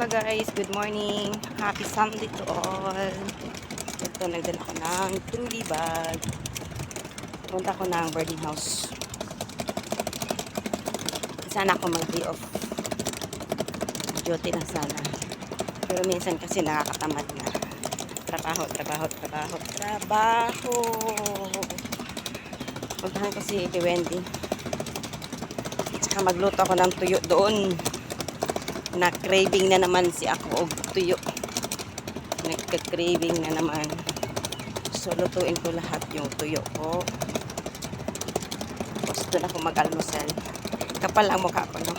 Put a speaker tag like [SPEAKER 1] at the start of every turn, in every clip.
[SPEAKER 1] Hello guys, good morning. Happy Sunday to all. Ito, nagdala ko ng truly bag. Punta ko ng boarding house. Sana ako mag-day off. Duty na sana. Pero minsan kasi nakakatamad na. Trabaho. Puntahan ko si Wendy. Tsaka magluto ako ng tuyo doon. Na-craving na naman si ako og tuyo. Nagka-craving na naman. So, lutuin ko lahat yung tuyo ko. Tapos doon ako mag-almusal. Kapal ang mukha ko, no?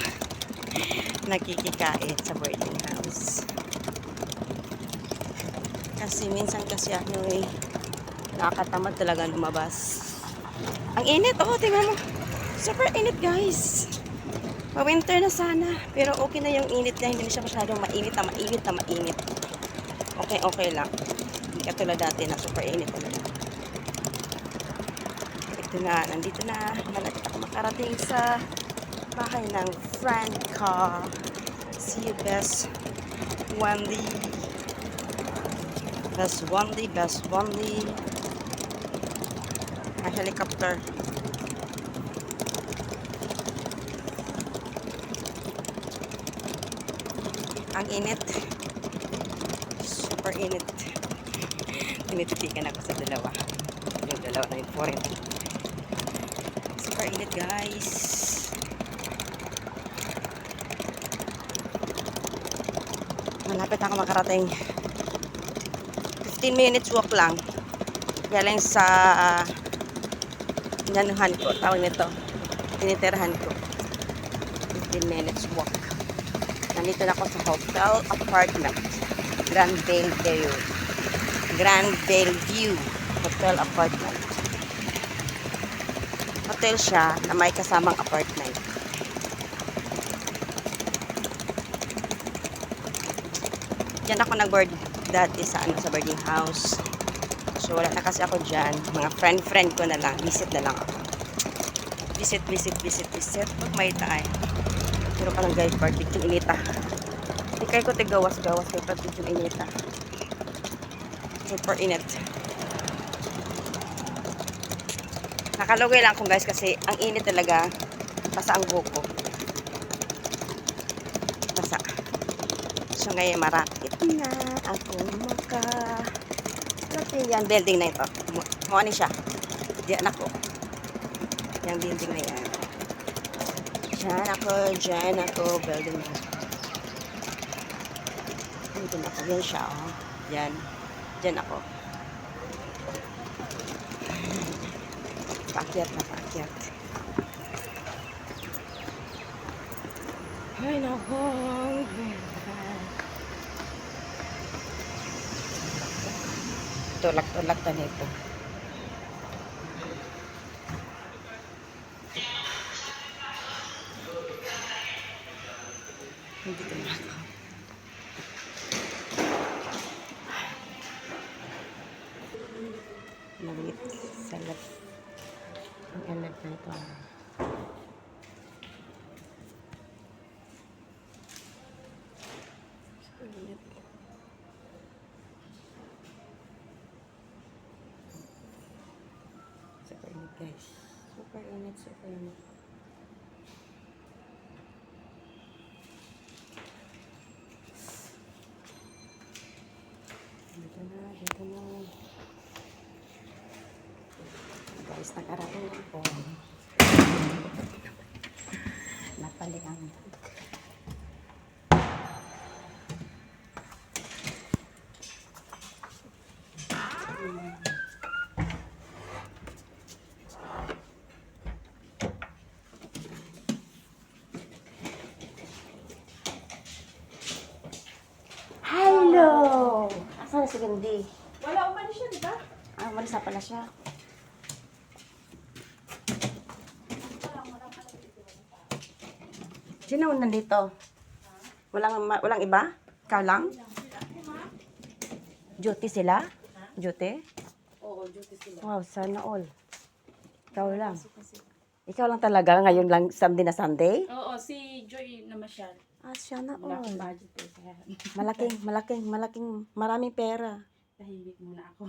[SPEAKER 1] Nakikikain sa boarding house. Kasi minsan kasi ano eh, nakakatamad talaga lumabas. Ang init, oh, tingnan mo. Super init, guys. Pa-winter na sana. Pero okay na yung init niya. Hindi na siya masyadong mainit. Okay lang. Hindi katulad dati na super init talaga. Ito na. Nandito na. Malapit ako makarating sa bahay ng friend ko. See you, best Wendy. Best Wendy. May helicopter. Ang init. Super init. Tinititikan ako sa dalawa. Yung dalawa na yung foreign. Super init, guys. Malapit ako makarating. 15 minutes walk lang. Galing sa inanuhan ko. Tawag nito. Tinitirahan ko. 15 minutes walk. Nandito na ako sa hotel apartment. Grand Bellevue Hotel apartment. Hotel siya na may kasamang apartment. Diyan ako nag-board dati sa boarding house. So wala na kasi ako dyan. Mga friend ko na lang. Visit na lang ako. Visit. Pag may tayo. Pero parang guys, barbecue inita. Tikay ko tigawas-gawas kay barbecue inita. Super init. Nakalugay lang ako guys kasi ang init talaga. Basa ang buhok ko. Basa. So ngayon marapit na ako yung building na ito. Ano siya? Diyan ako. Yung building na yan. Diyan ako, building na. Diyan ako, yan siya, oh. Diyan ako. Paakyat. Ay, nako. Tulak na nito. Hindi ko na ako. Naglit sa lab. Ang alag na ito. Super init, guys. Super init. Dito na. Guys, nakarating lang po. Napalingan. Hello! Asan na si Wendy?
[SPEAKER 2] Wala, umalis siya, di ba?
[SPEAKER 1] Umalis na pala siya. Sino nandito? Walang iba? Ikaw lang? Duty sila? Duty?
[SPEAKER 2] Oo, duty sila.
[SPEAKER 1] Wow, sana all. Ikaw lang. Ikaw lang talaga ngayon lang Sunday na Sunday?
[SPEAKER 2] Oo, si Joy namasyal.
[SPEAKER 1] Sana
[SPEAKER 2] Wala
[SPEAKER 1] all.
[SPEAKER 2] akong budget eh. Kaya Meron.
[SPEAKER 1] Malaking, maraming pera.
[SPEAKER 2] Tahimik muna ako.